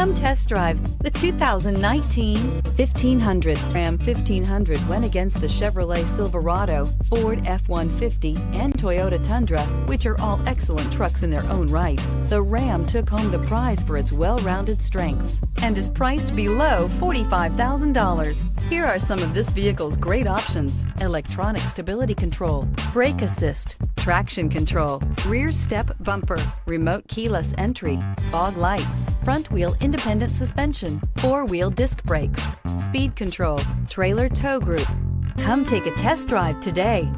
Come test drive the 2019 1500. Ram 1500 went against the Chevrolet Silverado, Ford F-150, and Toyota Tundra, which are all excellent trucks in their own right. The Ram took home the prize for its well-rounded strengths and is priced below $45,000. Here are some of this vehicle's great options: electronic stability control, brake assist, traction control, rear step bumper, remote keyless entry, fog lights, front wheel independent suspension, four-wheel disc brakes, speed control, trailer tow group. Come take a test drive today.